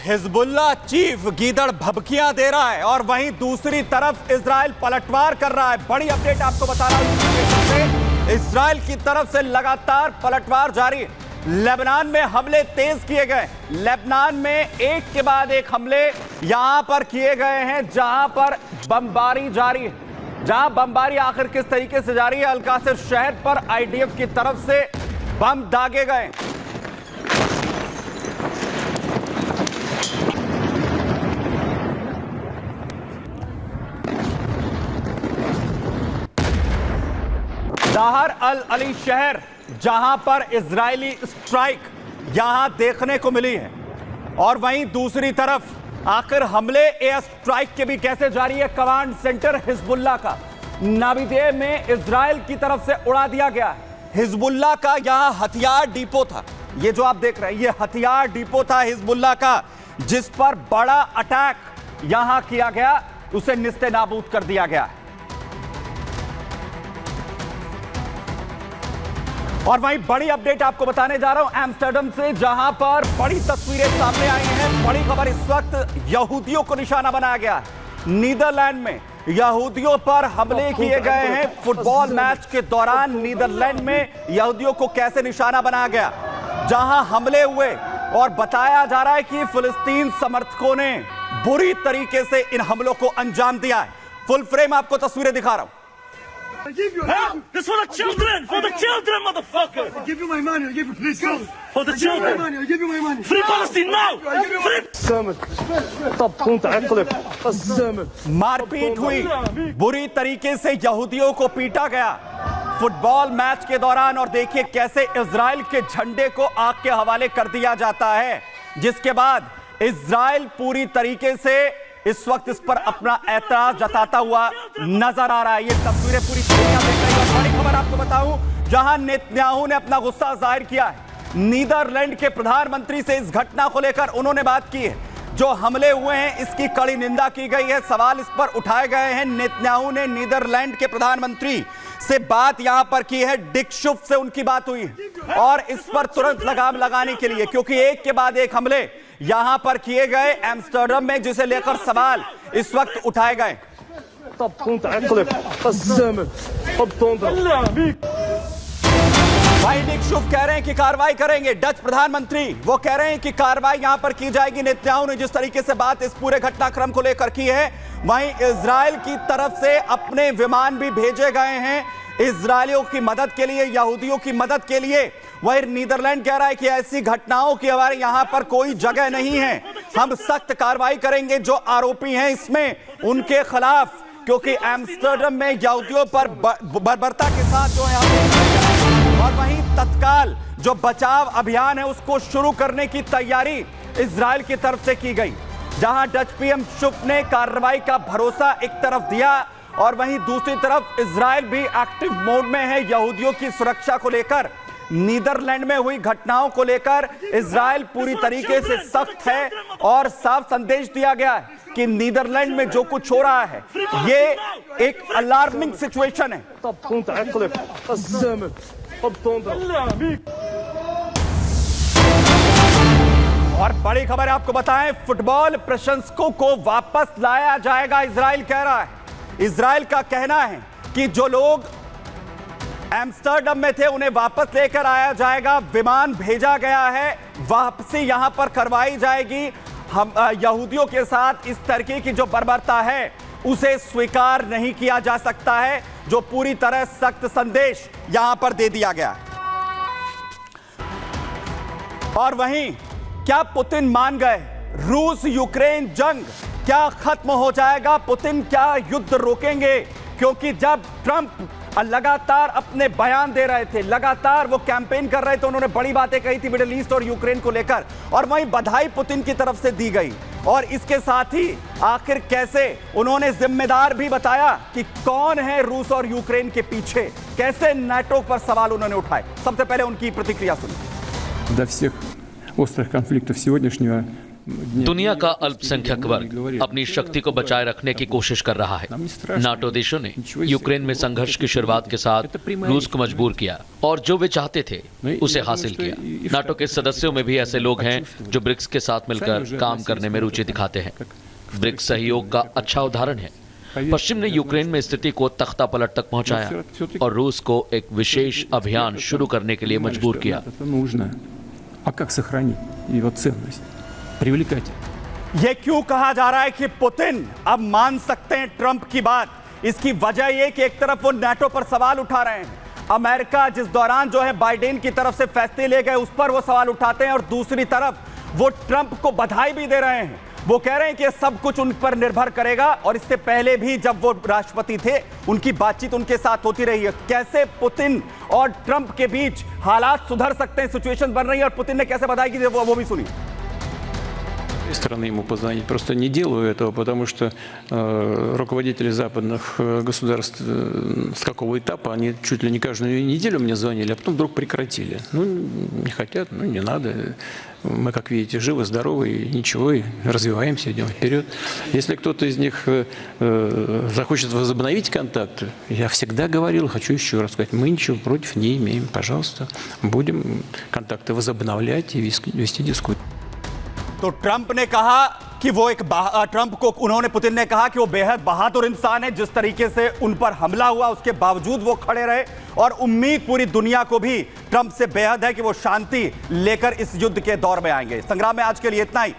Hezbollah chief गीदड़ भभकियां दे रहा है और वहीं दूसरी तरफ इजराइल पलटवार कर रहा है। बड़ी अपडेट आपको बता रहा हूं, इजराइल की तरफ से लगातार पलटवार जारी है। लेबनान में हमले तेज किए गए। लेबनान में एक के बाद एक हमले यहां पर किए गए हैं, जहां पर बमबारी जारी है। जहां बमबारी आखिर किस तरीके से जारी है, अल-कासिर शहर पर आईडीएफ की तरफ से बम दागे गए। दाहर अल अली शहर, जहां पर इजरायली स्ट्राइक यहां देखने को मिली है, और वहीं दूसरी तरफ आखिर हमले एयर स्ट्राइक के भी कैसे जारी है। कमांड सेंटर हिजबुल्लाह का नाबिदे में इजराइल की तरफ से उड़ा दिया गया है। हिजबुल्लाह का यहां हथियार डिपो था, ये जो आप देख रहे हैं ये हथियार डिपो था हिजबुल्लाह का, जिस पर बड़ा अटैक यहां किया गया, उसे निस्ते नाबूद कर दिया गया। और वहीं बड़ी अपडेट आपको बताने जा रहा हूं एम्स्टर्डम से, जहां पर बड़ी तस्वीरें सामने आई हैं। बड़ी खबर, इस वक्त यहूदियों को निशाना बनाया गया है। नीदरलैंड में यहूदियों पर हमले किए गए हैं। फुटबॉल मैच के दौरान नीदरलैंड में यहूदियों को कैसे निशाना बनाया गया, जहां हमले हुए, और बताया जा रहा है कि फिलिस्तीन समर्थकों ने बुरी तरीके से इन हमलों को अंजाम दिया है। फुल फ्रेम आपको तस्वीरें दिखा रहा हूं। This for the children! For the children, motherfucker! I give you my money. I give you, please go. For the children! I give you my money. Free Palestine now! Free! मारपीट हुई, बुरी तरीके से यहूदियों को पीटा गया फुटबॉल मैच के दौरान, और देखिए कैसे इजराइल के झंडे को आग के हवाले कर दिया जाता है, जिसके बाद इजराइल पूरी तरीके से इस वक्त इस पर अपना एतराज जताता हुआ नजर आ रहा है। ये तस्वीरें पूरी दुनिया देख रही है। और बड़ी खबर आपको बताऊं, जहां नेतन्याहू ने अपना गुस्सा जाहिर किया है नीदरलैंड के प्रधानमंत्री से इस घटना को लेकर उन्होंने बात की है। जो हमले हुए हैं इसकी कड़ी निंदा की गई है, सवाल इस पर उठाए गए हैं। नेतन्याहू ने नीदरलैंड के प्रधानमंत्री से बात यहां पर की है, डिक शुफ से उनकी बात हुई है, और इस पर तुरंत लगाम लगाने के लिए, क्योंकि एक के बाद एक हमले यहां पर किए गए एम्स्टर्डम में, जिसे लेकर सवाल इस वक्त उठाए गए। भाई डिक शुफ कह रहे हैं कि कार्रवाई करेंगे। डच प्रधानमंत्री वो कह रहे हैं कि कार्रवाई यहां पर की जाएगी। नेतन्याहू ने जिस तरीके से बात इस पूरे घटनाक्रम को लेकर की है, वहीं इजराइल की तरफ से अपने विमान भी भेजे गए हैं इजरायलियों की मदद के लिए, यहूदियों की मदद के लिए। वहीं नीदरलैंड कह रहा है कि ऐसी घटनाओं की हमारे यहां पर कोई जगह नहीं है, हम सख्त कार्रवाई करेंगे जो आरोपी हैं इसमें उनके खिलाफ, क्योंकि एम्स्टर्डम में यहूदियों पर बर्बरता के साथ जो है। और वहीं तत्काल जो बचाव अभियान है उसको शुरू करने की तैयारी इजराइल की तरफ से की गई, जहां डच पीएम शुफ ने कार्रवाई का भरोसा एक तरफ दिया, और वहीं दूसरी तरफ इजराइल भी एक्टिव मोड में है यहूदियों की सुरक्षा को लेकर। नीदरलैंड में हुई घटनाओं को लेकर इजराइल पूरी तरीके से सख्त है, और साफ संदेश दिया गया है कि नीदरलैंड में जो कुछ हो रहा है ये एक अलार्मिंग सिचुएशन है। और बड़ी खबर आपको बताएं, फुटबॉल प्रशंसकों को वापस लाया जाएगा, इजराइल कह रहा है। इजराइल का कहना है कि जो लोग एम्स्टर्डम में थे उन्हें वापस लेकर आया जाएगा, विमान भेजा गया है, वापसी यहां पर करवाई जाएगी। हम यहूदियों के साथ इस तरीके की जो बर्बरता है उसे स्वीकार नहीं किया जा सकता है, जो पूरी तरह सख्त संदेश यहां पर दे दिया गया है। और वहीं क्या पुतिन मान गए? रूस यूक्रेन जंग क्या खत्म हो जाएगा? पुतिन क्या युद्ध रोकेंगे? क्योंकि जब ट्रंप लगातार अपने बयान दे रहे थे, लगातार वो कैंपेन कर रहे थे, उन्होंने बड़ी बातें कही थी मिडिल ईस्ट और यूक्रेन को लेकर, और वहीं बधाई पुतिन की तरफ से दी गई। और इसके साथ ही आखिर कैसे उन्होंने जिम्मेदार भी बताया कि कौन है रूस और यूक्रेन के पीछे, कैसे नाटो पर सवाल उन्होंने उठाए। सबसे पहले उनकी प्रतिक्रिया सुनिए। До всех острых конфликтов сегодняшнего दुनिया का अल्पसंख्यक वर्ग अपनी शक्ति को बचाए रखने की कोशिश कर रहा है। नाटो देशों ने यूक्रेन में संघर्ष की शुरुआत के साथ रूस को मजबूर किया और जो वे चाहते थे उसे हासिल किया। नाटो के सदस्यों में भी ऐसे लोग हैं जो ब्रिक्स के साथ मिलकर काम करने में रुचि दिखाते हैं। ब्रिक्स सहयोग का अच्छा उदाहरण है। पश्चिम ने यूक्रेन में स्थिति को तख्ता पलट तक पहुंचाया और रूस को एक विशेष अभियान शुरू करने के लिए मजबूर किया। ये क्यों कहा जा रहा है कि पुतिन अब मान सकते हैं ट्रंप की बात? इसकी वजह यह कि एक तरफ वो नाटो पर सवाल उठा रहे हैं, अमेरिका जिस दौरान जो है बाइडेन की तरफ से फैसले ले गए उस पर वो सवाल उठाते हैं, और दूसरी तरफ वो ट्रंप को बधाई भी दे रहे हैं। वो कह रहे हैं कि ये सब कुछ उन पर निर्भर करेगा, और इससे पहले भी जब वो राष्ट्रपति थे उनकी बातचीत उनके साथ होती रही है। कैसे पुतिन और ट्रंप के बीच हालात सुधर सकते हैं, सिचुएशन बन रही है, और पुतिन ने कैसे बधाई की वो भी सुनी। Стороны ему позвонить. Просто не делаю этого, потому что руководители западных государств с какого этапа они чуть ли не каждую неделю мне звонили, а потом вдруг прекратили. Ну, не хотят, ну, не надо. Мы, как видите, живы, здоровы, и ничего, и развиваемся, идем вперед. Если кто-то из них захочет возобновить контакты, я всегда говорил, хочу еще раз сказать, мы ничего против не имеем. Пожалуйста, будем контакты возобновлять и вести дискуссию. तो ट्रंप ने कहा कि वो उन्होंने पुतिन ने कहा कि वो बेहद बहादुर इंसान है। जिस तरीके से उन पर हमला हुआ उसके बावजूद वो खड़े रहे, और उम्मीद पूरी दुनिया को भी ट्रंप से बेहद है कि वो शांति लेकर इस युद्ध के दौर में आएंगे। संग्राम में आज के लिए इतना ही।